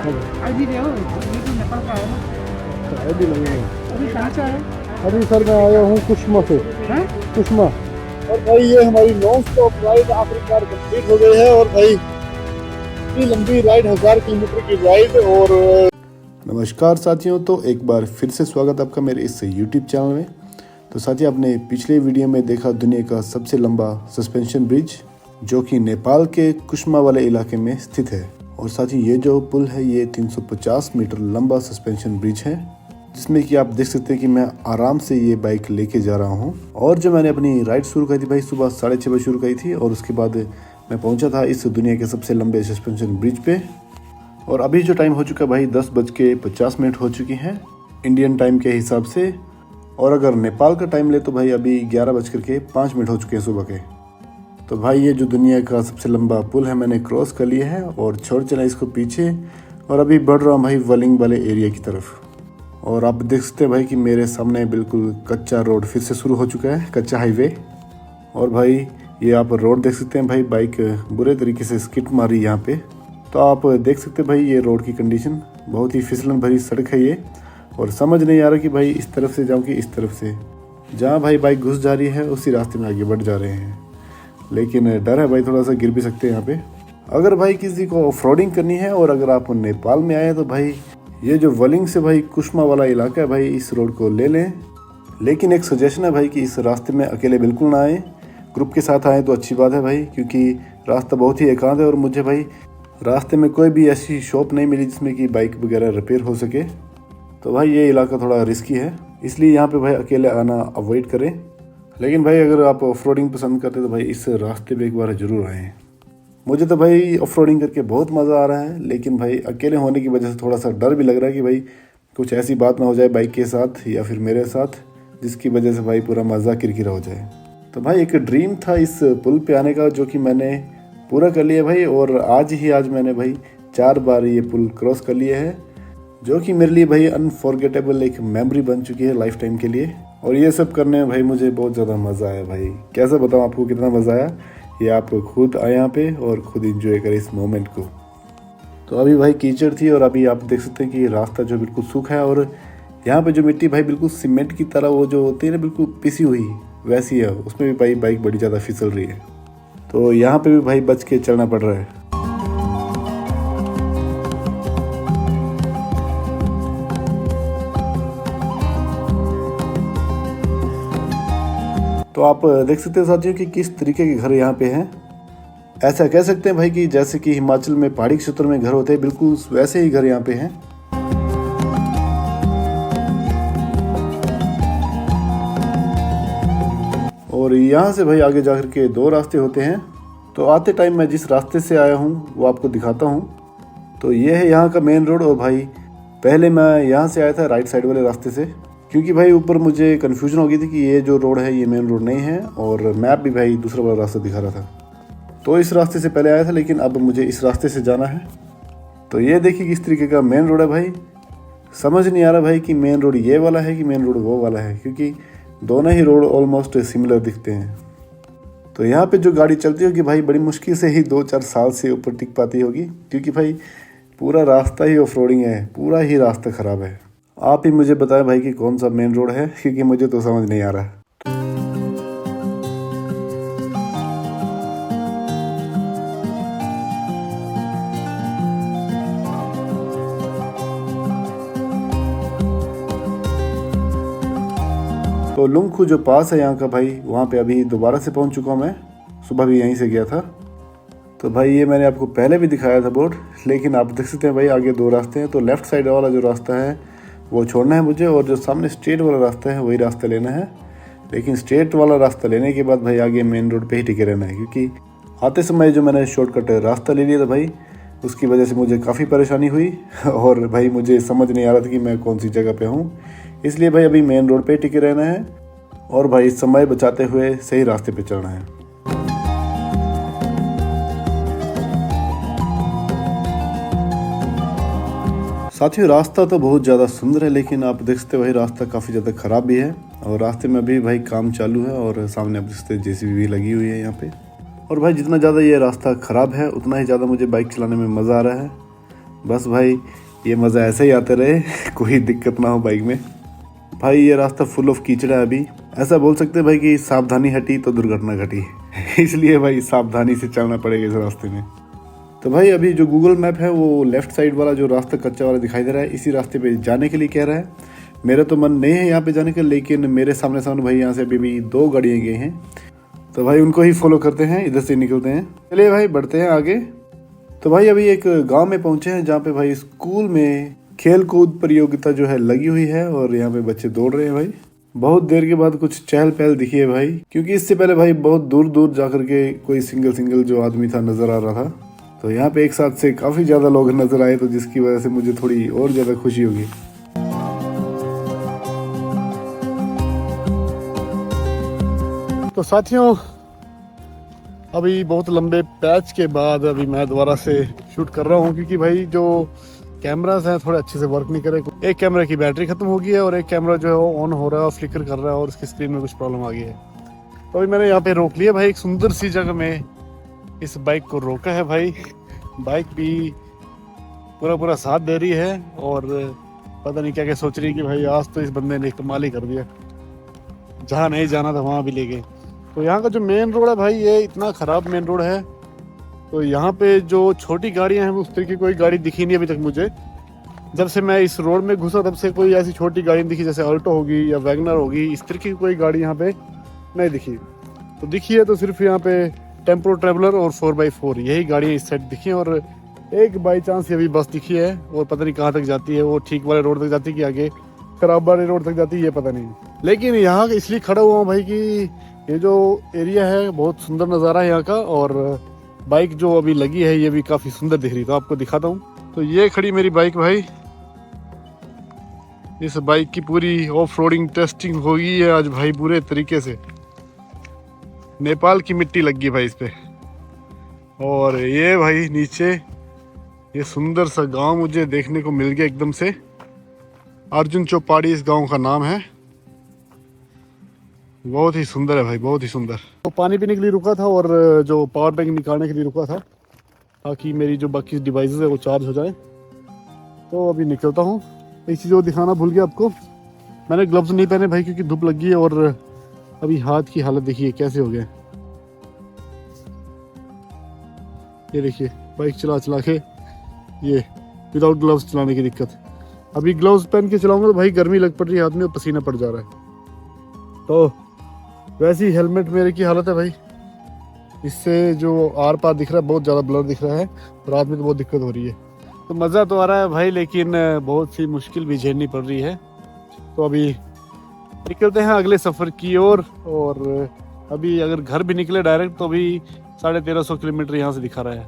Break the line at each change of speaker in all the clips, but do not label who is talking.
अभी देखो ये तो नेपाल का है ना।
चाय भी लगेगा।
अभी कहाँ से आए
अभी सर मैं आया हूँ कुश्मा से।
हैं?
कुश्मा। और भाई ये हमारी नॉन स्टॉप राइड आखिरकार कंप्लीट हो गई है। और भाई इतनी लंबी राइड 1000 किलोमीटर की राइड। और नमस्कार साथियों, तो एक बार फिर से स्वागत आपका मेरे इस यूट्यूब चैनल में। तो साथियों, आपने पिछले वीडियो में देखा दुनिया का सबसे लंबा सस्पेंशन ब्रिज जो कि नेपाल के कुश्मा वाले इलाके में स्थित है। और साथियों, ये जो पुल है ये 350 मीटर लंबा सस्पेंशन ब्रिज है, जिसमें कि आप देख सकते हैं कि मैं आराम से ये बाइक लेके जा रहा हूँ। और जो मैंने अपनी राइड शुरू करी थी भाई सुबह 6:30 बजे शुरू करी थी, और उसके बाद मैं पहुंचा था इस दुनिया के सबसे लंबे सस्पेंशन ब्रिज पे। और अभी जो टाइम हो चुका है भाई 10:50 हो चुकी हैं इंडियन टाइम के हिसाब से। और अगर नेपाल का टाइम ले तो भाई अभी 11:05 हो चुके हैं सुबह के। तो भाई ये जो दुनिया का सबसे लंबा पुल है मैंने क्रॉस कर लिया है और छोड़ चला इसको पीछे, और अभी बढ़ रहा हूँ भाई वलिंग वाले एरिया की तरफ। और आप देख सकते हैं भाई कि मेरे सामने बिल्कुल कच्चा रोड फिर से शुरू हो चुका है, कच्चा हाईवे। और भाई ये आप रोड देख सकते हैं भाई, बाइक बुरे तरीके से स्किड मारी यहाँ पे। तो आप देख सकते हैं भाई ये रोड की कंडीशन, बहुत ही फिसलन भरी सड़क है ये। और समझ नहीं आ रहा कि भाई इस तरफ से जाऊँ कि इस तरफ से। जहाँ भाई बाइक घुस जा रही है उसी रास्ते में आगे बढ़ जा रहे हैं, लेकिन डर है भाई थोड़ा सा गिर भी सकते हैं यहाँ पे। अगर भाई किसी को ऑफरोडिंग करनी है और अगर आप नेपाल में आए तो भाई ये जो वलिंग से भाई कुश्मा वाला इलाका है भाई, इस रोड को ले लें। लेकिन एक सजेशन है भाई कि इस रास्ते में अकेले बिल्कुल ना आए, ग्रुप के साथ आए तो अच्छी बात है भाई, क्योंकि रास्ता बहुत ही एकांत है। और मुझे भाई रास्ते में कोई भी ऐसी शॉप नहीं मिली जिसमें कि बाइक वगैरह रिपेयर हो सके। तो भाई ये इलाका थोड़ा रिस्की है, इसलिए यहाँ पे भाई अकेले आना अवॉइड करें। लेकिन भाई अगर आप ऑफरोडिंग पसंद करते तो भाई इस रास्ते पे एक बार ज़रूर आएँ। मुझे तो भाई ऑफरोडिंग करके बहुत मज़ा आ रहा है, लेकिन भाई अकेले होने की वजह से थोड़ा सा डर भी लग रहा है कि भाई कुछ ऐसी बात ना हो जाए बाइक के साथ या फिर मेरे साथ, जिसकी वजह से भाई पूरा मज़ा किरकिरा हो जाए। तो भाई एक ड्रीम था इस पुल पे आने का, जो कि मैंने पूरा कर लिया भाई। और आज मैंने भाई 4 बार ये पुल क्रॉस कर लिया है, जो कि मेरे लिए भाई अनफॉरगेटेबल एक मेमोरी बन चुकी है लाइफ टाइम के लिए। और ये सब करने में भाई मुझे बहुत ज़्यादा मज़ा आया भाई। कैसे बताऊँ आपको कितना मज़ा आया, ये आप खुद आए यहाँ पे और खुद एंजॉय करें इस मोमेंट को। तो अभी भाई कीचड़ थी और अभी आप देख सकते हैं कि रास्ता जो बिल्कुल सूखा है, और यहाँ पे जो मिट्टी भाई बिल्कुल सीमेंट की तरह वो जो होती है ना बिल्कुल पिसी हुई वैसी है, उसमें भी भाई बाइक बड़ी ज़्यादा फिसल रही है। तो यहाँ पे भी भाई बच के चलना पड़ रहा है। तो आप देख सकते हैं साथियों कि किस तरीके के घर यहाँ पे हैं। ऐसा कह सकते हैं भाई कि जैसे कि हिमाचल में पहाड़ी क्षेत्र में घर होते हैं, बिल्कुल वैसे ही घर यहाँ पे हैं। और यहाँ से भाई आगे जाकर के 2 रास्ते होते हैं। तो आते टाइम मैं जिस रास्ते से आया हूँ वो आपको दिखाता हूँ। तो ये है यहाँ का मेन रोड। और भाई पहले मैं यहाँ से आया था राइट साइड वाले रास्ते से, क्योंकि भाई ऊपर मुझे कन्फ्यूजन हो गई थी कि ये जो रोड है ये मेन रोड नहीं है, और मैप भी भाई दूसरा वाला रास्ता दिखा रहा था। तो इस रास्ते से पहले आया था, लेकिन अब मुझे इस रास्ते से जाना है। तो ये देखिए किस तरीके का मेन रोड है भाई। समझ नहीं आ रहा भाई कि मेन रोड ये वाला है कि मेन रोड वो वाला है, क्योंकि दोनों ही रोड ऑलमोस्ट सिमिलर दिखते हैं। तो यहाँ पे जो गाड़ी चलती होगी भाई बड़ी मुश्किल से ही 2-4 साल से ऊपर टिक पाती होगी, क्योंकि भाई पूरा रास्ता ही ऑफ रोडिंग है, पूरा ही रास्ता ख़राब है। आप ही मुझे बताएं भाई कि कौन सा मेन रोड है, क्योंकि मुझे तो समझ नहीं आ रहा। तो लुंगखु जो पास है यहाँ का भाई, वहाँ पे अभी दोबारा से पहुँच चुका हूँ मैं। सुबह भी यहीं से गया था। तो भाई ये मैंने आपको पहले भी दिखाया था बोर्ड, लेकिन आप देख सकते हैं भाई आगे 2 रास्ते हैं। तो लेफ़्ट साइड वाला जो रास्ता है वो छोड़ना है मुझे, और जो सामने स्ट्रेट वाला रास्ता है वही रास्ता लेना है। लेकिन स्ट्रेट वाला रास्ता लेने के बाद भाई आगे मेन रोड पे ही टिके रहना है, क्योंकि आते समय जो मैंने शॉर्टकट रास्ता ले लिया था भाई, उसकी वजह से मुझे काफ़ी परेशानी हुई। और भाई मुझे समझ नहीं आ रहा था कि मैं कौन सी जगह पे हूँ, इसलिए भाई अभी मेन रोड पे ही टिके रहना है और भाई समय बचाते हुए सही रास्ते पे चलना है। साथियों, रास्ता तो बहुत ज़्यादा सुंदर है, लेकिन आप देख सकते हो भाई रास्ता काफ़ी ज़्यादा ख़राब भी है, और रास्ते में भी भाई काम चालू है, और सामने आप देख सकते जेसीबी भी लगी हुई है यहाँ पे। और भाई जितना ज़्यादा ये रास्ता ख़राब है उतना ही ज़्यादा मुझे बाइक चलाने में मज़ा आ रहा है। बस भाई ये मज़ा ऐसे ही आते रहे, कोई दिक्कत ना हो बाइक में। भाई ये रास्ता फुल ऑफ कीचड़ है अभी, ऐसा बोल सकते हैं भाई कि सावधानी हटी तो दुर्घटना घटी। इसलिए भाई सावधानी से चलना पड़ेगा इस रास्ते में। तो भाई अभी जो गूगल मैप है वो लेफ्ट साइड वाला जो रास्ता कच्चा वाला दिखाई दे रहा है, इसी रास्ते पे जाने के लिए कह रहा है। मेरा तो मन नहीं है यहाँ पे जाने का, लेकिन मेरे सामने सामने भाई यहाँ से अभी भी 2 गाड़ियाँ गई हैं, तो भाई उनको ही फॉलो करते हैं, इधर से निकलते हैं। चलिए भाई बढ़ते हैं आगे। तो भाई अभी एक गांव में पहुंचे हैं जहाँ पे भाई स्कूल में खेल कूद प्रतियोगिता जो है लगी हुई है और यहाँ पे बच्चे दौड़ रहे हैं भाई। बहुत देर के बाद कुछ चहल पहल दिखी है भाई, क्योंकि इससे पहले भाई बहुत दूर दूर जाकर के कोई सिंगल जो आदमी था नजर आ रहा था, तो यहाँ पे एक साथ से काफी ज्यादा लोग नजर आए, तो जिसकी वजह से मुझे थोड़ी और ज्यादा खुशी होगी। तो साथियों अभी बहुत लंबे पैच के बाद अभी मैं दोबारा से शूट कर रहा हूँ, क्योंकि भाई जो कैमरास हैं थोड़े अच्छे से वर्क नहीं कर रहे। एक कैमरा की बैटरी खत्म हो गई है और एक कैमरा जो है वो ऑन हो रहा है और फ्लिकर कर रहा है और उसकी स्क्रीन में कुछ प्रॉब्लम आ गई है। तो अभी मैंने यहाँ पे रोक लिया भाई, एक सुंदर सी जगह में इस बाइक को रोका है भाई। बाइक भी पूरा साथ दे रही है और पता नहीं क्या क्या सोच रही है कि भाई आज तो इस बंदे ने कमाल ही कर दिया, जहाँ नहीं जाना था वहाँ भी ले गए। तो यहाँ का जो मेन रोड है भाई ये इतना ख़राब मेन रोड है, तो यहाँ पे जो छोटी गाड़ियाँ हैं उस तरह की कोई गाड़ी दिखी नहीं अभी तक मुझे। जब से मैं इस रोड में घुसा तब से कोई ऐसी छोटी गाड़ी नहीं दिखी, जैसे अल्टो होगी या वैगनर होगी, इस तरह की कोई गाड़ी यहाँ पे नहीं दिखी। तो दिखी है तो सिर्फ यहाँ पे टेम्पो ट्रेवलर और 4x4 यही गाड़ियाँ इस साइड दिखी हैं, और एक बाई चांस ये भी बस दिखी है और पता नहीं कहाँ तक जाती है, वो ठीक वाले रोड तक जाती है कि आगे खराब वाले रोड तक जाती है ये पता नहीं। लेकिन यहाँ इसलिए खड़ा हुआ हूँ भाई कि ये जो एरिया है बहुत सुंदर नज़ारा है यहाँ का, और बाइक जो अभी लगी है ये भी काफ़ी सुंदर दिख रही, तो आपको दिखाता हूँ। तो ये खड़ी मेरी बाइक भाई, इस बाइक की पूरी ऑफ रोडिंग टेस्टिंग हो गई है आज भाई पूरे तरीके से। नेपाल की मिट्टी लग गई भाई इस पे। और ये भाई नीचे ये सुंदर सा गांव मुझे देखने को मिल गया एकदम से। अर्जुन चौपाड़ी इस गांव का नाम है, बहुत ही सुंदर है भाई, बहुत ही सुंदर। तो पानी पीने के लिए रुका था और जो पावर बैंक निकालने के लिए रुका था, ताकि मेरी जो बाकी डिवाइसेस है वो चार्ज हो जाए। तो अभी निकलता हूँ। एक चीज़ वो दिखाना भूल गया आपको, मैंने ग्लव्स नहीं पहने भाई क्योंकि धूप लगी है, और अभी हाथ की हालत देखिए कैसे हो गए। ये देखिए बाइक चला चला के ये विदाउट ग्लव्स चलाने की दिक्कत। अभी ग्लव्स पहन के चलाऊंगा तो भाई गर्मी लग पड़ रही है हाथ में और पसीना पड़ जा रहा है। तो वैसे ही हेलमेट मेरे की हालत है भाई, इससे जो आर पार दिख रहा है बहुत ज़्यादा ब्लर दिख रहा है, रात में तो बहुत दिक्कत हो रही है। तो मज़ा तो आ रहा है भाई, लेकिन बहुत सी मुश्किल भी झेलनी पड़ रही है। तो अभी निकलते हैं अगले सफ़र की ओर। और अभी अगर घर भी निकले डायरेक्ट तो अभी 1350 किलोमीटर यहाँ से दिखा रहा है,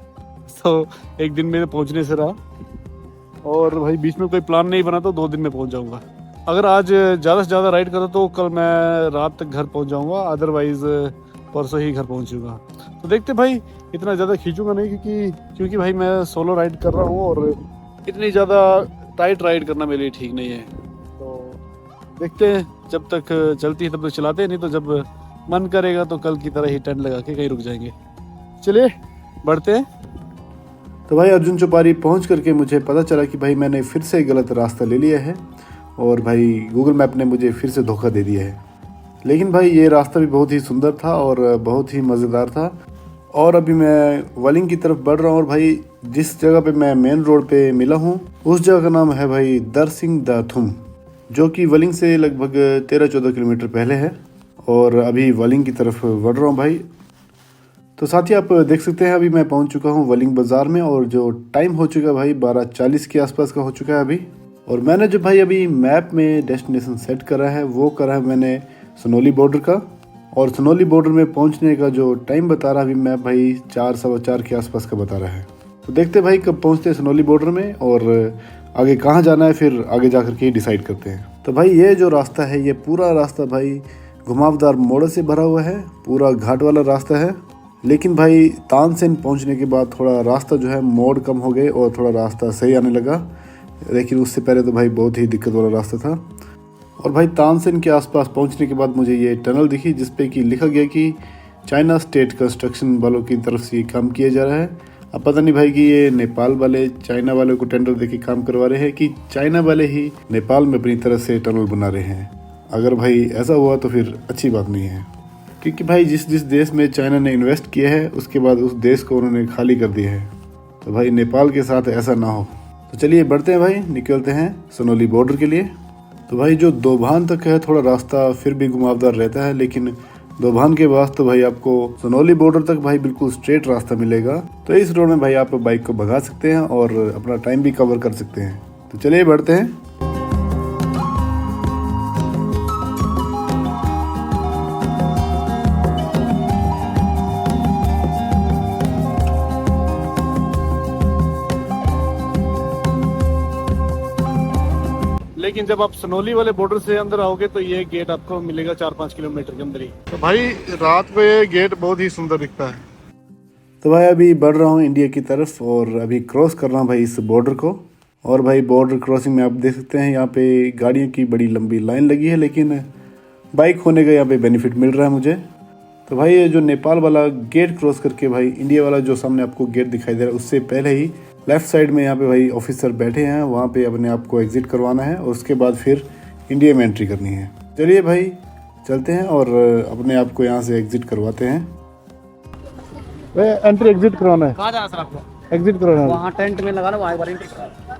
तो एक दिन में पहुँचने से रहा। और भाई बीच में कोई प्लान नहीं बना तो 2 दिन में पहुँच जाऊँगा। अगर आज ज़्यादा से ज़्यादा राइड करो तो कल मैं रात तक घर पहुँच जाऊँगा, अदरवाइज़ परसों ही घर पहुँचूँगा। तो देखते भाई, इतना ज़्यादा खींचूँगा नहीं क्योंकि भाई मैं सोलो राइड कर रहा हूँ और इतनी ज़्यादा टाइट राइड करना मेरे लिए ठीक नहीं है। तो देखते हैं, जब तक चलती है तब तक चलाते हैं, नहीं तो जब मन करेगा तो कल की तरह ही टेंट लगा के कहीं रुक जाएंगे। चलिए बढ़ते हैं। तो भाई अर्जुन चौपारी पहुँच करके मुझे पता चला कि भाई मैंने फिर से गलत रास्ता ले लिया है और भाई गूगल मैप ने मुझे फिर से धोखा दे दिया है। लेकिन भाई ये रास्ता भी बहुत ही सुंदर था और बहुत ही मज़ेदार था। और अभी मैं वलिंग की तरफ बढ़ रहा हूँ, और भाई जिस जगह पे मैं मेन रोड पे मिला हूँ उस जगह का नाम है भाई दरसिंग दाथुम, जो कि वलिंग से लगभग 13-14 किलोमीटर पहले है। और अभी वलिंग की तरफ बढ़ रहा हूँ भाई। तो साथ ही आप देख सकते हैं अभी मैं पहुँच चुका हूँ वलिंग बाज़ार में, और जो टाइम हो चुका है भाई 12:40 के आसपास का हो चुका है अभी। और मैंने जो भाई अभी मैप में डेस्टिनेशन सेट करा है वो करा है मैंने सनोली बॉर्डर का, और सनोली बॉर्डर में पहुंचने का जो टाइम बता रहा है अभी मैप भाई 4-4:15 के आसपास का बता रहा है। तो देखते भाई कब पहुंचते हैं सनोली बॉर्डर में, और आगे कहाँ जाना है फिर आगे जा करके ही डिसाइड करते हैं। तो भाई ये जो रास्ता है ये पूरा रास्ता भाई घुमावदार मोड़ से भरा हुआ है, पूरा घाट वाला रास्ता है। लेकिन भाई तानसेन पहुँचने के बाद थोड़ा रास्ता जो है मोड़ कम हो गए और थोड़ा रास्ता सही आने लगा, लेकिन उससे पहले तो भाई बहुत ही दिक्कत वाला रास्ता था। और भाई तानसेन के आसपास पहुंचने के बाद मुझे ये टनल दिखी जिस पे कि लिखा गया कि चाइना स्टेट कंस्ट्रक्शन वालों की तरफ से ये काम किया जा रहा है। अब पता नहीं भाई कि ये नेपाल वाले चाइना वाले को टेंडर देके काम करवा रहे हैं कि चाइना वाले ही नेपाल में अपनी तरह से टनल बना रहे हैं। अगर भाई ऐसा हुआ तो फिर अच्छी बात नहीं है, क्योंकि भाई जिस देश में चाइना ने इन्वेस्ट किया है उसके बाद उस देश को उन्होंने खाली कर दिया है, तो भाई नेपाल के साथ ऐसा ना हो। तो चलिए बढ़ते हैं भाई, निकलते हैं सनोली बॉर्डर के लिए। तो भाई जो दोभान तक है थोड़ा रास्ता फिर भी घुमावदार रहता है, लेकिन दोभान के बाद तो भाई आपको सनोली बॉर्डर तक भाई बिल्कुल स्ट्रेट रास्ता मिलेगा। तो इस रोड में भाई आप बाइक को भगा सकते हैं और अपना टाइम भी कवर कर सकते हैं। तो चलिए बढ़ते हैं। लेकिन जब आप सनोली वाले बॉर्डर से अंदर आओगे तो ये गेट आपको मिलेगा 4-5 किलोमीटर के अंदर ही। तो भाई रात में ये गेट बहुत ही सुंदर दिखता है। तो भाई अभी बढ़ रहा हूँ इंडिया की तरफ और अभी क्रॉस कर रहा हूँ भाई इस बॉर्डर को। और भाई बॉर्डर क्रॉसिंग में आप देख सकते हैं यहाँ पे गाड़ियों की बड़ी लंबी लाइन लगी है, लेकिन बाइक होने का यहाँ पे बेनिफिट मिल रहा है मुझे। तो भाई ये जो नेपाल वाला गेट क्रॉस करके भाई इंडिया वाला जो सामने आपको गेट दिखाई दे रहा है उससे पहले ही लेफ्ट साइड में यहाँ पे भाई ऑफिसर बैठे हैं, वहाँ पे अपने आप को एग्जिट करवाना है और उसके बाद फिर इंडिया में एंट्री करनी है। चलिए भाई चलते हैं और अपने आप को यहाँ से एग्जिट करवाते हैं। एंट्री एग्जिट करवाना है।
कहाँ जाना सर आपको?
एग्जिट करवाना है।
वहाँ टेंट में लगा लो, वहाँ एक बार एंट्री करा।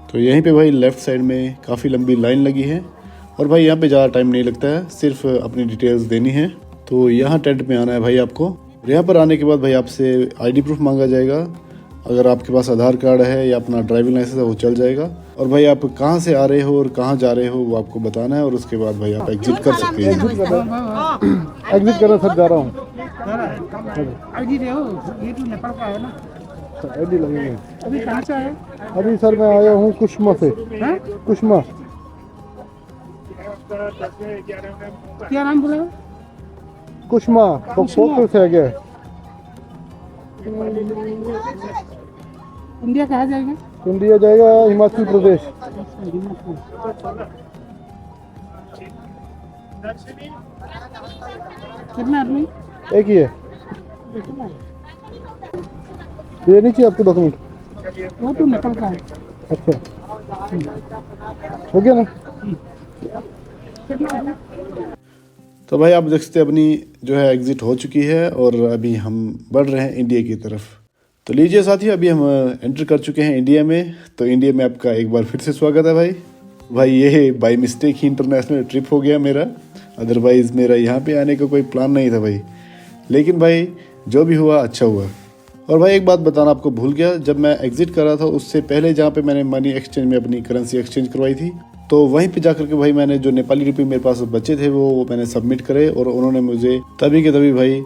तो यहीं पे भाई लेफ्ट साइड में काफ़ी लंबी लाइन लगी है और भाई यहाँ पे ज़्यादा टाइम नहीं लगता है, सिर्फ अपनी डिटेल्स देनी है। तो यहाँ टेंट में आना है भाई आपको। यहाँ पर आने के बाद भाई आपसे आईडी प्रूफ मांगा जाएगा। अगर आपके पास आधार कार्ड है या अपना ड्राइविंग लाइसेंस है वो चल जाएगा। और भाई आप कहाँ से आ रहे हो और कहाँ जा रहे हो वो आपको बताना है और उसके बाद भाई आप एग्जिट कर सकते हैं। एग्जिट करना सर, जा रहा हूँ।
आईडी दे हो, ये तो नेपाल का है ना?
आईडी लगेगा।
अभी कहाँ से आए?
अभी सर मैं आया हूँ कुश्मा से। कुश्मा।
क्या नाम बोला?
कुश्मा पोखर से आ गया।
इंडिया कहाँ जाएगा?
इंडिया जाएगा हिमाचल प्रदेश।
कितना आदमी?
एक ही है। ये नहीं चाहिए आपको डॉक्यूमेंट?
वो तो नेपाल का है।
अच्छा हो गया ना। तो भाई आप देख सकते हैं अपनी जो है एग्जिट हो चुकी है और अभी हम बढ़ रहे हैं इंडिया की तरफ। तो लीजिए साथियों, अभी हम एंटर कर चुके हैं इंडिया में। तो इंडिया में आपका एक बार फिर से स्वागत है भाई। भाई ये by mistake he international trip हो गया मेरा, अदरवाइज़ मेरा यहाँ पे आने का कोई प्लान नहीं था भाई। लेकिन भाई जो भी हुआ अच्छा हुआ। और भाई एक बात बताना आपको भूल गया, जब मैं एग्जिट कर रहा था उससे पहले जहाँ पे मैंने मनी एक्सचेंज में अपनी करेंसी एक्सचेंज करवाई थी, तो वहीं पे जाकर के भाई मैंने जो नेपाली रुपये मेरे पास बचे थे वो मैंने सबमिट करे और उन्होंने मुझे तभी के तभी भाई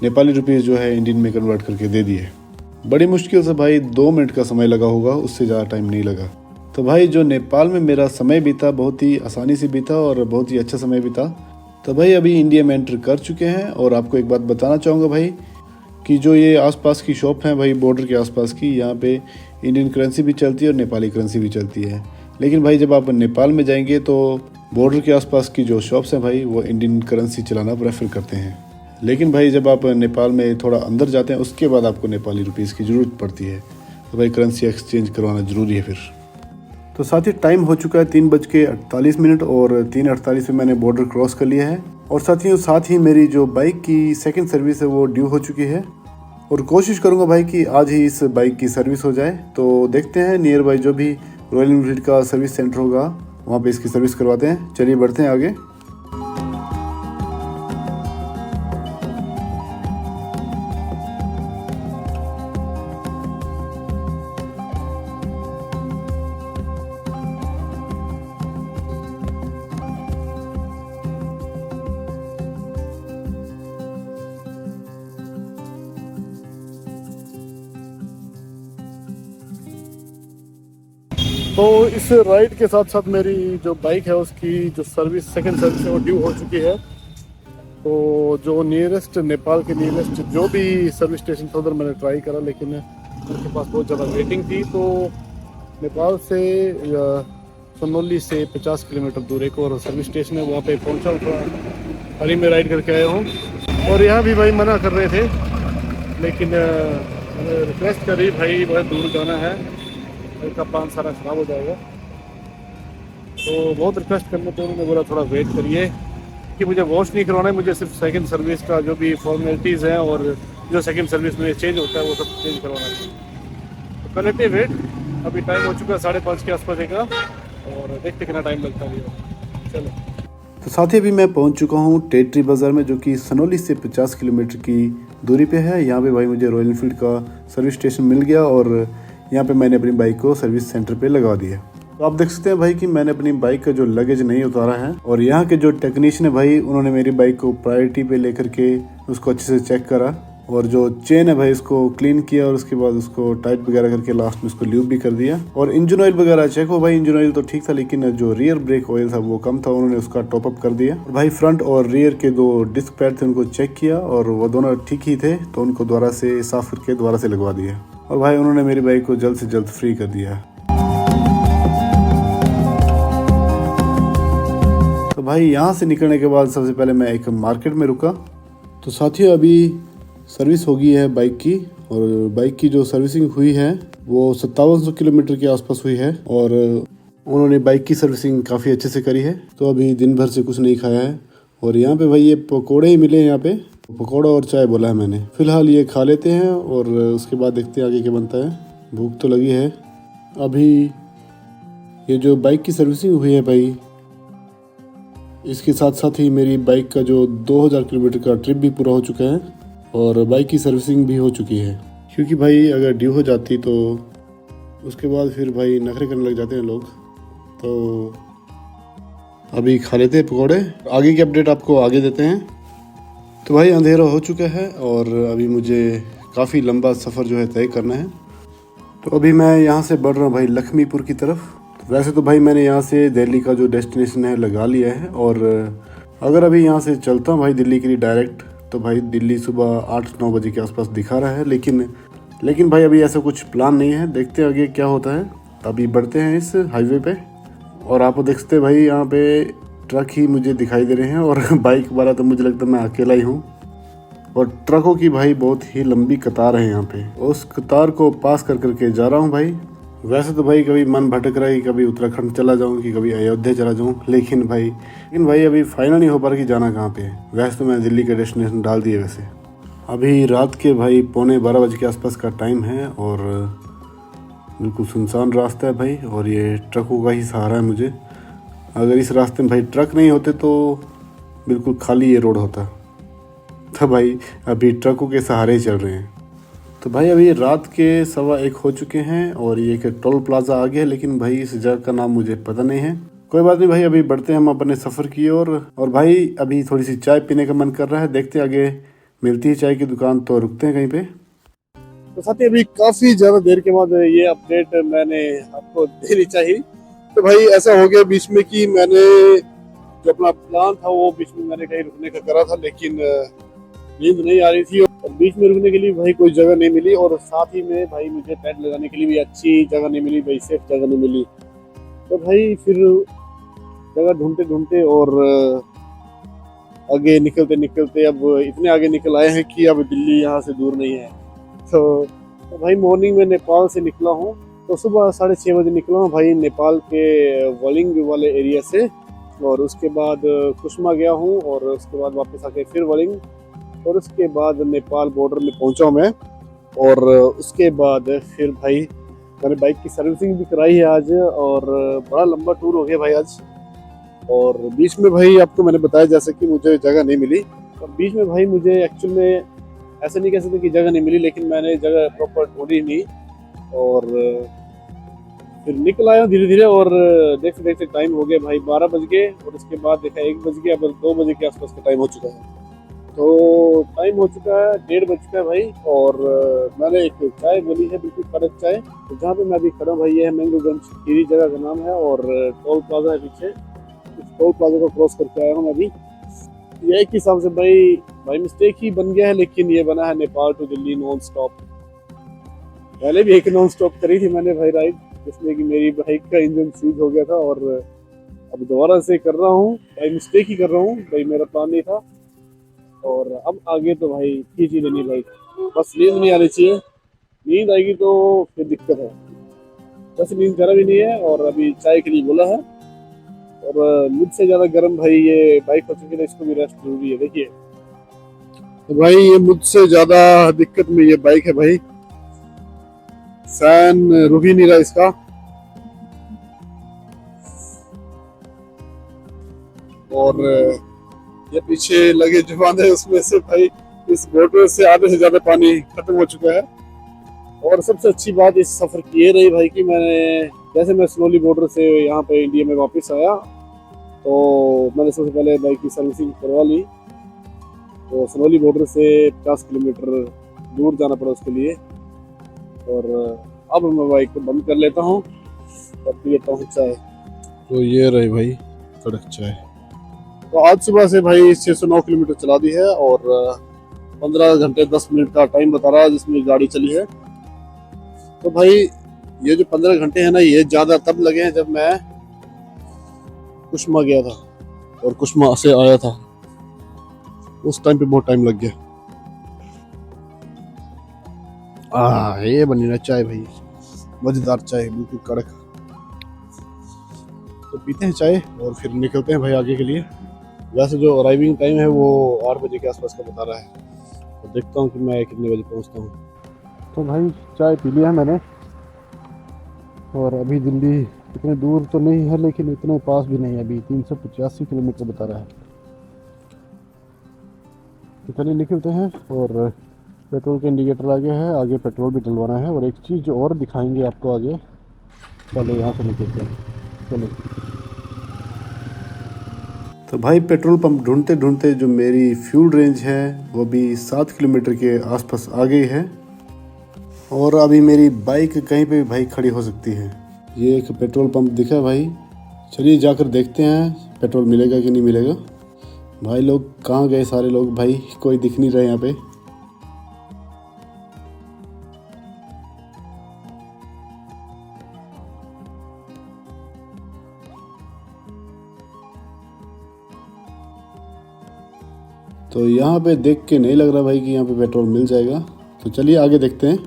नेपाली रुपीज़ जो है इंडियन में कन्वर्ट करके दे दिए। बड़ी मुश्किल से भाई 2 मिनट का समय लगा होगा, उससे ज़्यादा टाइम नहीं लगा। तो भाई जो नेपाल में मेरा समय बीता बहुत ही आसानी से बीता और बहुत ही अच्छा समय बीता। तो भाई अभी इंडिया में एंटर कर चुके हैं और आपको एक बात बताना चाहूँगा भाई कि जो ये आसपास की शॉप हैं भाई बॉर्डर के आसपास की, यहाँ पे इंडियन करेंसी भी चलती है और नेपाली करेंसी भी चलती है। लेकिन भाई जब आप नेपाल में जाएंगे तो बॉर्डर के आसपास की जो शॉप्स हैं भाई वो इंडियन करेंसी चलाना प्रेफर करते हैं। लेकिन भाई जब आप नेपाल में थोड़ा अंदर जाते हैं उसके बाद आपको नेपाली रुपीज़ की ज़रूरत पड़ती है, तो भाई करेंसी एक्सचेंज करवाना ज़रूरी है फिर। तो साथ ही टाइम हो चुका है 3:48 और 3:48 में मैंने बॉर्डर क्रॉस कर लिया है। और साथ ही मेरी जो बाइक की सेकंड सर्विस है वो ड्यू हो चुकी है और कोशिश करूंगा भाई कि आज ही इस बाइक की सर्विस हो जाए। तो देखते हैं नियर बाई जो भी रॉयल एनफील्ड का सर्विस सेंटर होगा वहाँ पे इसकी सर्विस करवाते हैं। चलिए बढ़ते हैं आगे। तो इस राइड के साथ साथ मेरी जो बाइक है उसकी जो सर्विस सेकंड सर्विस है वो ड्यू हो चुकी है। तो जो नियरेस्ट नेपाल के नियरेस्ट जो भी सर्विस स्टेशन था उधर मैंने ट्राई करा, लेकिन उनके पास बहुत ज़्यादा वेटिंग थी। तो नेपाल से सनौली से 50 किलोमीटर दूर एक और सर्विस स्टेशन है, वहाँ पे पहुँचा हूँ। थोड़ा हाल ही में राइड करके आया हूँ और यहाँ भी भाई मना कर रहे थे, लेकिन रिक्वेस्ट करी भाई बहुत दूर जाना है, का प्लान सारा ख़राब हो जाएगा। तो बहुत रिक्वेस्ट करने पर उन्होंने बोला थोड़ा वेट करिए कि मुझे वॉश नहीं करवाना है, मुझे सिर्फ सेकंड सर्विस का जो भी फॉर्मेलिटीज़ हैं और जो सेकंड सर्विस में चेंज होता है वो सब चेंज करवाना है। तो कर लेते वेट, अभी टाइम हो चुका है 5:30 के आसपास का और देखते कितना टाइम लगता है। चलो तो साथी अभी मैं पहुंच चुका हूं टेटरी बाज़ार में, जो कि सनौली से 50 किलोमीटर की दूरी पे है। यहाँ पे भाई मुझे रॉयल एनफील्ड का सर्विस स्टेशन मिल गया और यहाँ पे मैंने अपनी बाइक को सर्विस सेंटर पे लगा दिया। तो आप देख सकते हैं भाई कि मैंने अपनी बाइक का जो लगेज नहीं उतारा है और यहाँ के जो टेक्नीशियन है भाई उन्होंने मेरी बाइक को प्रायोरिटी पे लेकर के उसको अच्छे से चेक करा और जो चेन है भाई उसको क्लीन किया और उसके बाद उसको टाइट वगैरह करके लास्ट में उसको ल्यूब भी कर दिया। और इंजन ऑयल वगैरह चेक हो भाई, इंजन ऑयल तो ठीक था लेकिन जो रियर ब्रेक ऑयल था वो कम था, उन्होंने उसका टॉप अप कर दिया। और भाई फ्रंट और रियर के 2 डिस्क पैड थे उनको चेक किया और वो दोनों ठीक ही थे, तो उनको दोबारा से साफ करके दोबारा से लगवा दिया और भाई उन्होंने मेरी बाइक को जल्द से जल्द फ्री कर दिया। तो भाई यहाँ से निकलने के बाद सबसे पहले मैं एक मार्केट में रुका। तो साथियों अभी सर्विस हो गई है बाइक की और बाइक की जो सर्विसिंग हुई है वो 5700 किलोमीटर के आसपास हुई है और उन्होंने बाइक की सर्विसिंग काफ़ी अच्छे से करी है। तो अभी दिन भर से कुछ नहीं खाया है और यहाँ पे भाई ये पकोड़े ही मिले हैं, यहाँ पे पकोड़ा और चाय बोला है मैंने। फिलहाल ये खा लेते हैं और उसके बाद देखते हैं आगे क्या बनता है, भूख तो लगी है। अभी ये जो बाइक की सर्विसिंग हुई है भाई, इसके साथ साथ ही मेरी बाइक का जो 2000 किलोमीटर का ट्रिप भी पूरा हो चुका है और बाइक की सर्विसिंग भी हो चुकी है। क्योंकि भाई अगर ड्यू हो जाती तो उसके बाद फिर भाई नखरे करने लग जाते हैं लोग। तो अभी खा लेते हैं पकौड़े, आगे की अपडेट आपको आगे देते हैं। तो भाई अंधेरा हो चुका है और अभी मुझे काफ़ी लंबा सफ़र जो है तय करना है। तो अभी मैं यहाँ से बढ़ रहा हूँ भाई लक्ष्मीपुर की तरफ। वैसे तो भाई मैंने यहाँ से दिल्ली का जो डेस्टिनेशन है लगा लिया है और अगर अभी यहाँ से चलता हूँ भाई दिल्ली के लिए डायरेक्ट, तो भाई दिल्ली सुबह 8-9 बजे के आसपास दिखा रहा है, लेकिन भाई अभी ऐसा कुछ प्लान नहीं है, देखते हैं आगे क्या होता है। अभी बढ़ते हैं इस हाईवे पे और आप देख सकते हैं भाई यहाँ पे ट्रक ही मुझे दिखाई दे रहे हैं और बाइक वाला तो मुझे लगता है मैं अकेला ही हूँ और ट्रकों की भाई बहुत ही लंबी कतार है यहाँ पे। उस कतार को पास कर करके जा रहा हूँ भाई। वैसे तो भाई कभी मन भटक रहा है कि कभी उत्तराखंड चला जाऊँ कि कभी अयोध्या चला जाऊँ, लेकिन भाई अभी फाइनल नहीं हो पा रहा कि जाना कहाँ पे है। वैसे तो मैं दिल्ली का डेस्टिनेशन डाल दिए। वैसे अभी रात के भाई 11:45 बजे के आसपास का टाइम है और बिल्कुल सुनसान रास्ता है भाई और ये ट्रकों का ही सहारा है मुझे। अगर इस रास्ते में भाई ट्रक नहीं होते तो बिल्कुल खाली ये रोड होता। तो भाई अभी ट्रकों के सहारे ही चल रहे हैं। तो भाई अभी रात के 1:15 हो चुके हैं और ये एक टोल प्लाजा आ गया है, लेकिन भाई इस जगह का नाम मुझे पता नहीं है। कोई बात नहीं भाई, अभी बढ़ते हैं हम अपने सफ़र की ओर। और भाई अभी थोड़ी सी चाय पीने का मन कर रहा है, देखते आगे मिलती है चाय की दुकान तो रुकते हैं कहीं पे। तो साथ ही अभी काफ़ी ज़्यादा देर के बाद ये अपडेट मैंने आपको देनी चाहिए। तो भाई ऐसा हो गया बीच में कि मैंने जो अपना प्लान था वो बीच में मैंने कहीं रुकने का करा था, लेकिन नींद नहीं आ रही थी और बीच में रुकने के लिए भाई कोई जगह नहीं मिली और साथ ही में भाई मुझे टेंट लगाने के लिए भी अच्छी जगह नहीं मिली भाई, सेफ जगह नहीं मिली। तो भाई फिर जगह ढूंढते ढूंढते और आगे निकलते निकलते अब इतने आगे निकल आए हैं कि अब दिल्ली यहाँ से दूर नहीं है। तो भाई मॉर्निंग में नेपाल से निकला हूँ, तो सुबह 6:30 बजे निकला हूँ भाई नेपाल के वलिंग वाले एरिया से और उसके बाद कुसमा गया हूँ और उसके बाद वापस आके फिर वलिंग और उसके बाद नेपाल बॉर्डर में पहुंचा मैं और उसके बाद फिर भाई मैंने बाइक की सर्विसिंग भी कराई है आज और बड़ा लंबा टूर हो गया भाई आज। और बीच में भाई आपको मैंने बताया जैसे कि मुझे जगह नहीं मिली और बीच में भाई मुझे एक्चुअल में ऐसे नहीं कह सकते कि जगह नहीं मिली, लेकिन मैंने जगह प्रॉपर ढूंढी नहीं और फिर निकल आया धीरे धीरे और देखते देखते टाइम हो गया भाई 12 बज गए और उसके बाद देखा 1 बज गया, अब 2 बजे के आसपास का टाइम हो चुका है। तो टाइम हो चुका है 1:30 बज चुका है भाई और मैंने एक चाय बोली है बिल्कुल कड़क चाय। तो जहाँ पे मैं अभी खड़ा हूँ भाई ये है मैंगोगंज खीरी जगह का नाम है और टोल प्लाजा है पीछे। इस टोल प्लाजा को क्रॉस करके आया हूँ मैं अभी। ये एक हिसाब से भाई मिस्टेक ही बन गया है, लेकिन ये बना है Nepal to Delhi non stop. पहले भी एक नॉन स्टॉप करी थी मैंने भाई राइड, जिसमें कि मेरी बाइक का इंजन सीज हो गया था और अब दोबारा से कर रहा हूँ भाई, मिस्टेक ही कर रहा हूँ भाई, मेरा प्लान नहीं था। और अब आगे तो भाई खींच ही लेनी बाइक, बस नींद नहीं आनी चाहिए, नींद आएगी तो फिर दिक्कत है। बस नींद जरा भी नहीं है और अभी चाय के लिए बोला है। और मुझसे ज्यादा गर्म भाई ये बाइक हो चुकी है, इसको भी रेस्ट जरूरी है। देखिए तो भाई ये मुझसे ज्यादा दिक्कत में ये बाइक है भाई, फैन रुक ही नहीं रहा इसका। और ये पीछे लगे जो बांध है उसमें से भाई इस मोटर से आधे से ज्यादा पानी खत्म हो चुका है। और सबसे अच्छी बात इस सफर की ये रही भाई कि मैं स्नोली बॉर्डर से यहाँ पे इंडिया में वापस आया तो मैंने सबसे पहले बाइक की सर्विसिंग करवा ली। तो स्नोली बॉर्डर से 50 किलोमीटर दूर जाना पड़ा उसके लिए। और अब मैं बाइक को बंद कर लेता हूँ और पी लेता हूँ चाय। तो ये रही भाई कड़क चाय। तो आज सुबह से भाई 609 किलोमीटर चला दी है और 15 घंटे 10 मिनट का टाइम बता रहा है जिसमें गाड़ी चली है। तो भाई ये जो 15 घंटे हैं ना, ये ज्यादा तब लगे हैं जब मैं कुश्मा गया था और कुश्मा से आया था, उस टाइम पे बहुत टाइम लग गया। ये बनी ना चाय भाई, मजेदार चाय, बिल्कुल कड़क। तो पीते हैं चाय और फिर निकलते हैं भाई आगे के लिए। वैसे जो अराइविंग टाइम है वो 8 बजे के आसपास का बता रहा है, तो देखता हूँ कि मैं कितने बजे पहुँचता हूँ। तो भाई चाय पी लिया मैंने और अभी दिल्ली इतने दूर तो नहीं है लेकिन इतने पास भी नहीं है, अभी 385 किलोमीटर बता रहा है। तो चलिए निकलते हैं। और पेट्रोल का इंडिकेटर आगे है, आगे पेट्रोल भी डलवाना है और एक चीज़ और दिखाएंगे आपको आगे। पहले यहाँ से निकलते हैं, चलिए। तो भाई पेट्रोल पंप ढूंढते ढूंढते जो मेरी फ्यूल रेंज है वो भी 7 किलोमीटर के आसपास आ गई है और अभी मेरी बाइक कहीं पे भी भाई खड़ी हो सकती है। ये एक पेट्रोल पंप दिखा भाई, चलिए जाकर देखते हैं पेट्रोल मिलेगा कि नहीं मिलेगा। भाई लोग कहाँ गए सारे लोग भाई, कोई दिख नहीं रहा यहाँ पे। तो यहाँ पे देख के नहीं लग रहा भाई कि यहाँ पे पेट्रोल मिल जाएगा, तो चलिए आगे देखते हैं।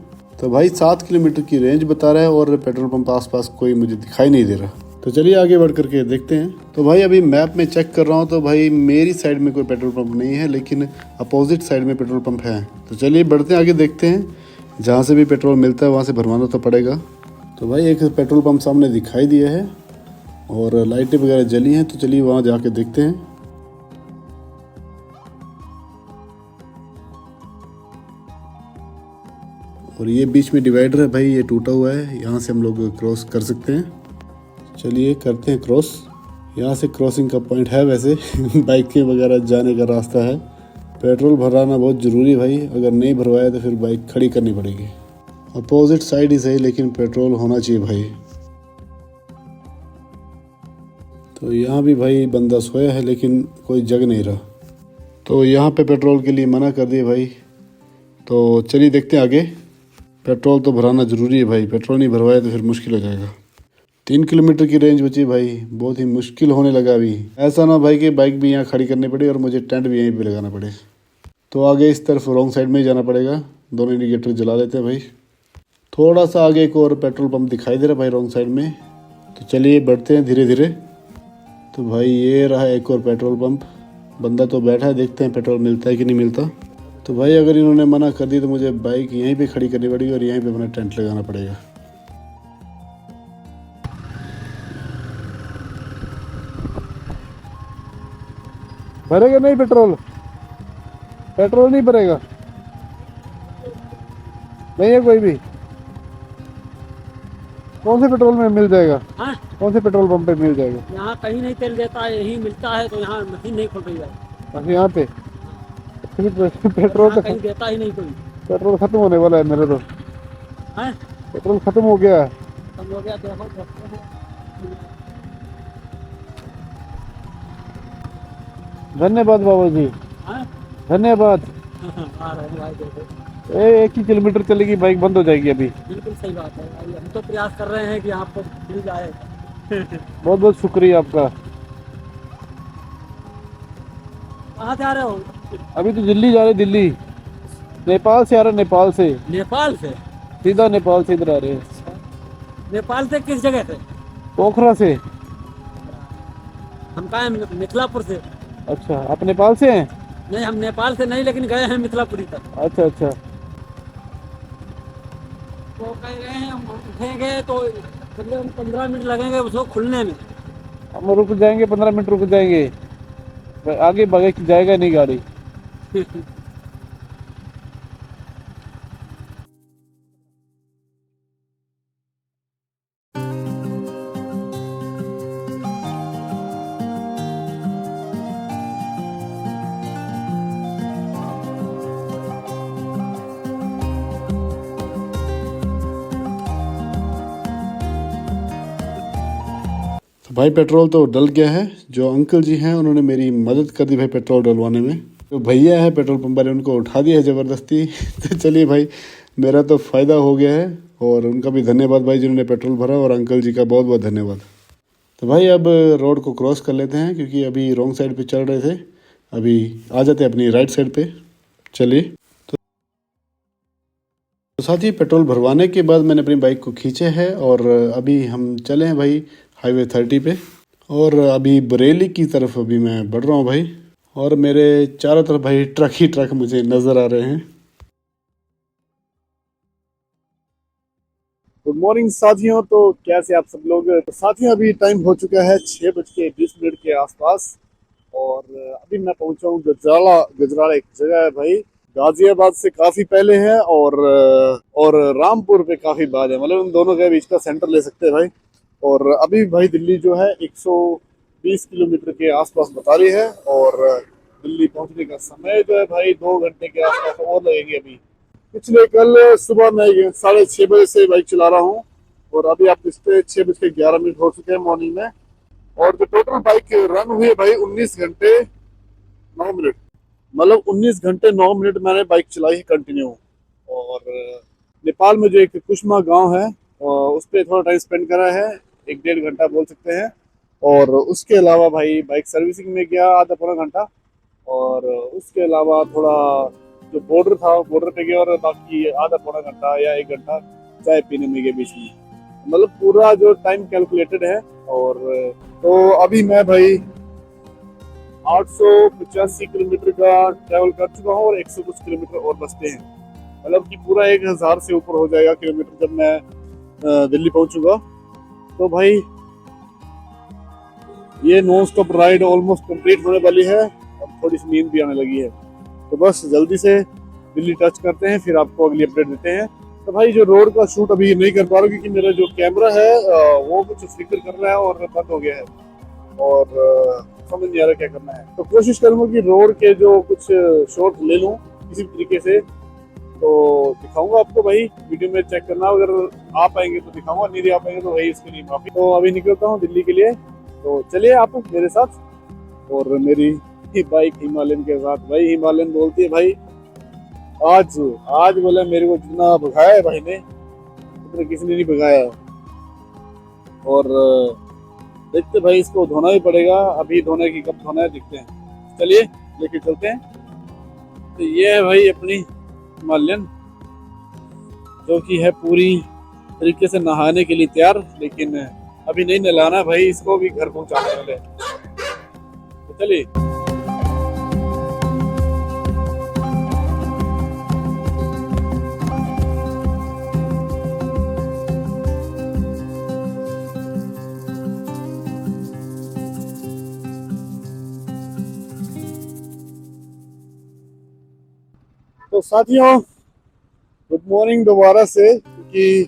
तो भाई 7 किलोमीटर की रेंज बता रहा है और पेट्रोल पंप आसपास कोई मुझे दिखाई नहीं दे रहा, तो चलिए आगे बढ़ करके देखते हैं। तो भाई अभी मैप में चेक कर रहा हूँ तो भाई मेरी साइड में कोई पेट्रोल पंप नहीं है लेकिन अपोजिट साइड में पेट्रोल पंप है। तो चलिए बढ़ते हैं आगे, देखते हैं। जहाँ से भी पेट्रोल मिलता है वहाँ से भरवाना तो पड़ेगा। तो भाई एक पेट्रोल पंप सामने दिखाई दिया है और लाइटें वगैरह जली हैं, तो चलिए वहाँ जाके देखते हैं। और ये बीच में डिवाइडर है भाई, ये टूटा हुआ है, यहाँ से हम लोग क्रॉस कर सकते हैं। चलिए करते हैं क्रॉस। यहाँ से क्रॉसिंग का पॉइंट है वैसे बाइकें वगैरह जाने का रास्ता है। पेट्रोल भराना बहुत ज़रूरी है भाई, अगर नहीं भरवाया तो फिर बाइक खड़ी करनी पड़ेगी। अपोजिट साइड ही सही लेकिन पेट्रोल होना चाहिए भाई। तो यहाँ भी भाई बंदा सोया है लेकिन कोई जग नहीं रहा, तो यहाँ पे पेट्रोल के लिए मना कर दिए भाई। तो चलिए देखते हैं आगे। पेट्रोल तो भराना ज़रूरी है भाई, पेट्रोल नहीं भरवाया तो फिर मुश्किल हो जाएगा। 3 किलोमीटर की रेंज बची भाई, बहुत ही मुश्किल होने लगा अभी। ऐसा ना भाई कि बाइक भी यहाँ खड़ी करनी पड़े और मुझे टेंट भी यहीं पे लगाना पड़े। तो आगे इस तरफ रॉन्ग साइड में ही जाना पड़ेगा। दोनों इंडिकेटर जला लेते हैं भाई। थोड़ा सा आगे एक और पेट्रोल पंप दिखाई दे रहा है भाई रॉन्ग साइड में, तो चलिए बढ़ते हैं धीरे धीरे। तो भाई ये रहा एक और पेट्रोल पंप, बंदा तो बैठा है, देखते हैं पेट्रोल मिलता है कि नहीं मिलता। तो भाई अगर इन्होंने मना कर दी तो मुझे बाइक यहीं पे खड़ी करनी पड़ेगी और यहीं पे अपना टेंट लगाना पड़ेगा। भरेगा नहीं पेट्रोल? पेट्रोल नहीं भरेगा, नहीं है कोई भी? कौन से पेट्रोल में मिल जाएगा?
हाँ?
कौन से पेट्रोल पंप पे मिल जाएगा?
यहाँ कहीं नहीं तेल देता है, यही मिलता है, तो यहाँ मशीन नहीं खोल रही है।
अच्छा यहाँ पे पेट्रोल तो
कहीं देता ही नहीं कोई।
पेट्रोल खत्म होने वाला है मेरे तो।
हाँ?
पेट्रोल खत्म हो गया है।
खत्म हो गया, देखो देखते हैं।
धन्यवाद बाबा जी,
हाँ?
धन्यवाद।
आ रहे हैं भाई, देखो
1 ही किलोमीटर चलेगी बाइक बंद हो जाएगी अभी।
बिल्कुल सही बात है। अभी हम तो प्रयास कर रहे हैं कि आपको मिल जाए।
बहुत बहुत शुक्रिया आपका।
कहाँ से आ रहे हो?
अभी तो दिल्ली जा रहे, दिल्ली। नेपाल से आ रहे, नेपाल से।
नेपाल से?
सीधा नेपाल से इधर आ रहे हैं।
नेपाल से किस जगह से?
पोखरा से।
हम कहाँ हैं? मिथिलापुर से।
अच्छा, आप नेपाल से हैं?
नहीं, हम नेपाल से नहीं, लेकिन गए हैं मिथिलापुरी तक।
अच्छा अच्छा।
तो कह रहे हैं हम उठेंगे तो करीबन 15 मिनट लगेंगे उसको खुलने में।
हम रुक जाएंगे, 15 मिनट रुक जाएंगे। आगे बगे जाएगा नहीं गाड़ी। तो भाई पेट्रोल तो डल गया है। जो अंकल जी हैं उन्होंने मेरी मदद कर दी भाई पेट्रोल डलवाने में। जो भैया है पेट्रोल पंप वाले उनको उठा दिया है ज़बरदस्ती। तो चलिए भाई, मेरा तो फ़ायदा हो गया है और उनका भी धन्यवाद भाई जिन्होंने पेट्रोल भरा, और अंकल जी का बहुत बहुत धन्यवाद। तो भाई अब रोड को क्रॉस कर लेते हैं क्योंकि अभी रॉन्ग साइड पे चल रहे थे। अभी आ जाते हैं अपनी राइट साइड पे। चलिए। तो साथ ही पेट्रोल भरवाने के बाद मैंने अपनी बाइक को खींचे है और अभी हम चले हैं भाई हाईवे 30 पे। और अभी बरेली की तरफ अभी मैं बढ़ रहा हूँ भाई, और मेरे चारों तरफ भाई ट्रक ही ट्रक मुझे नज़र आ रहे हैं। गुड मॉर्निंग साथियों। तो कैसे आप सब लोग? तो साथियों अभी टाइम हो चुका है 6:20 के आसपास, और अभी मैं पहुंचा हूँ गजराला। गजराला एक जगह है भाई, गाजियाबाद से काफी पहले है और रामपुर पे काफी बाद है, मतलब उन दोनों के बीच का सेंटर ले सकते हैं भाई। और अभी भाई दिल्ली जो है 120 किलोमीटर के आसपास बता रही है, और दिल्ली पहुंचने का समय जो है भाई 2 घंटे के आसपास और लगेंगे। अभी पिछले कल सुबह मैं 6:30 बजे से बाइक चला रहा हूँ, और अभी आप इस पे 6:11 हो चुके हैं मॉर्निंग में। और जो टोटल बाइक रन हुई है भाई 19 घंटे 9 मिनट, मतलब 19 घंटे 9 मिनट मैंने बाइक चलाई है कंटिन्यू। और नेपाल में जो एक कुशमा गांव है उस पर थोड़ा टाइम स्पेंड करा है, 1-1.5 घंटा बोल सकते हैं। और उसके अलावा भाई बाइक सर्विसिंग में गया आधा पौना घंटा, और उसके अलावा थोड़ा जो बॉर्डर था बॉर्डर पे गया, और बाकी आधा पौना घंटा या 1 घंटा चाय पीने में गया बीच में। मतलब पूरा जो टाइम कैलकुलेटेड है। और तो अभी मैं भाई 885 किलोमीटर का ट्रैवल कर चुका हूँ, और 100 कुछ किलोमीटर और बचते हैं। मतलब कि पूरा 1000 से ऊपर हो जाएगा किलोमीटर जब मैं दिल्ली पहुंचूंगा। तो भाई ये non stop ride almost complete होने वाली है, अब थोड़ी सी नींद भी आने लगी है। तो बस जल्दी से दिल्ली टच करते हैं, फिर आपको अगली अपडेट देते हैं। तो भाई जो रोड का शूट अभी नहीं कर पा रहा हूँ क्योंकि मेरा जो कैमरा है वो कुछ फ्लिकर कर रहा है और बंद हो गया है, और समझ नहीं आ रहा क्या करना है। तो कोशिश करूंगा कि रोड के जो कुछ शॉट ले लूँ किसी भी तरीके से, तो दिखाऊंगा आपको भाई। वीडियो में चेक करना, अगर आ पाएंगे तो दिखाऊंगा, नहीं आ पाएंगे तो भाई इसके लिए माफी। तो अभी निकलता हूँ दिल्ली के लिए, तो चलिए आप मेरे साथ। और मेरी बाइक हिमालयन के साथ। भाई हिमालयन बोलती है भाई आज बोले मेरे को जितना भगाया है भाई ने उतना किसी ने नहीं भगाया। और देखते भाई इसको धोना भी पड़ेगा, अभी धोने की कब धोना है देखते हैं। चलिए लेके चलते हैं। तो ये है भाई अपनी हिमालयन, जो कि है पूरी तरीके से नहाने के लिए तैयार, लेकिन अभी नहीं नहलाना भाई, इसको भी घर पहुंचाने वाले। तो चलिए। तो साथियों गुड मॉर्निंग दोबारा से, क्योंकि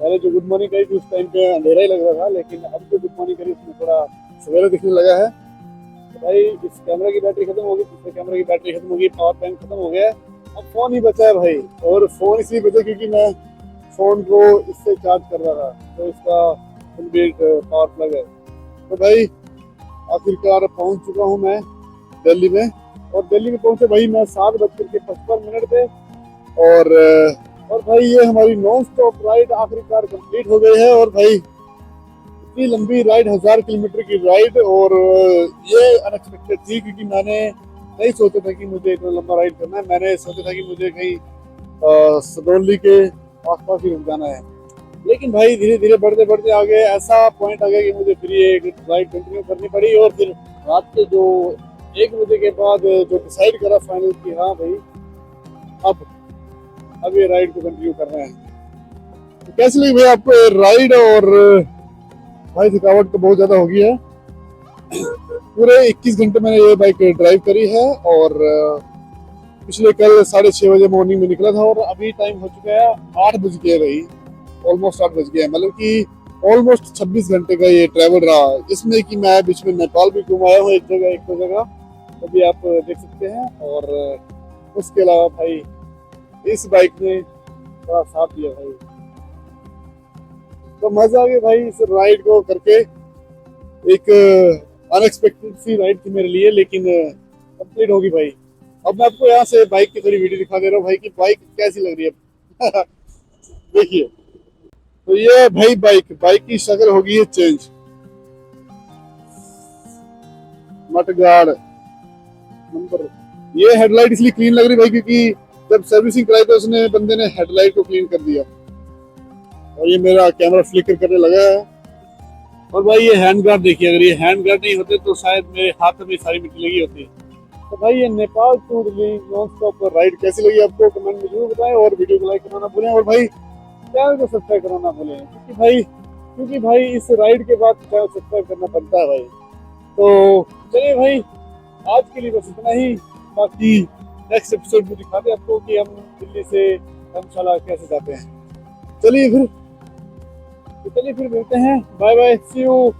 पहले जो गुड मॉर्निंग करी थी उस टाइम पे अंधेरा ही लग रहा था, लेकिन अब जो गुड मॉर्निंग करी उसमें थोड़ा सवेरा दिखने लगा है। तो भाई इस कैमरा की बैटरी खत्म हो गई, दूसरे कैमरा की बैटरी खत्म हो गई, पावर बैंक खत्म हो गया है, अब फोन ही बचा है भाई। और फोन इसलिए बचा क्योंकि मैं फोन को इससे चार्ज कर रहा था, तो इसका इनबिल्ट पावर प्लग है। तो भाई आखिरकार पहुंच चुका हूँ मैं दिल्ली में। और दिल्ली में पहुंचे भाई मैं 7:55 पे, और भाई ये हमारी नॉन स्टॉप राइड आखिरकार कंप्लीट हो गई है। और भाई इतनी लंबी राइड 1000 किलोमीटर की राइड, और ये अनएक्सपेक्टेड थी क्योंकि मैंने नहीं सोचा था कि मुझे इतना लंबा राइड करना है। मैंने सोचा था कि मुझे कहीं सदौली के आसपास ही रुक जाना है, लेकिन भाई धीरे धीरे बढ़ते बढ़ते आगे ऐसा पॉइंट आ गया कि मुझे फिर ये राइड कंटिन्यू करनी पड़ी। और फिर रात के जो 1 बजे के बाद जो डिसाइड करा फाइनल कि हाँ भाई अब ये राइड को कंटिन्यू कर रहे हैं। तो कैसी लगी भाई आपको राइड? और भाई थकावट तो बहुत ज्यादा हो गई है। पूरे 21 घंटे मैंने ये बाइक ड्राइव करी है, और पिछले कल 6:30 बजे मॉर्निंग में निकला था, और अभी टाइम हो चुका है 8 बज गए भाई, ऑलमोस्ट 8 बज गए। मतलब कि ऑलमोस्ट 26 घंटे का ये ट्रैवल रहा, जिसमें कि मैं बीच में नेपाल भी घुमाया हूँ एक दो जगह, तो भी आप देख सकते हैं। और उसके अलावा भाई इस बाइक ने बड़ा साथ दिया भाई, तो मजा आ गया भाई इस राइड को करके। एक अनएक्सपेक्टेड सी राइड थी मेरे लिए, लेकिन कंप्लीट होगी भाई। अब मैं आपको यहाँ से बाइक की थोड़ी वीडियो दिखा दे रहा हूँ भाई कि बाइक कैसी लग रही है। देखिए, तो ये भाई बाइक की शक्ल होगी ये चेंज, मटगाड़ नंबर। ये हेडलाइट इसलिए क्लीन लग रही भाई क्योंकि जब सर्विसिंग कराई तो उसने बंदे ने हेडलाइट को क्लीन कर दिया, और ये मेरा कैमरा फ्लिकर करने लगा है। और भाई ये हैंड गार्ड देखिए, अगर ये हैंड गार्ड नहीं होते तो शायद मेरे हाथ में सारी मिट्टी लगी होती। तो भाई ये Nepal to Delhi non stop ride कैसी लगी आपको कमेंट में जरूर बताएं, और वीडियो को लाइक करना ना भूलें, और भाई चैनल को सब्सक्राइब करना ना भूलें, क्योंकि भाई इस राइड के बाद चैनल सब्सक्राइब करना बनता है भाई। तो चलिए भाई, आज के लिए बस इतना ही। बाकी नेक्स्ट एपिसोड में दिखाते आपको कि हम दिल्ली से धर्मशाला कैसे जाते हैं। चलिए फिर मिलते हैं। Bye bye, see you.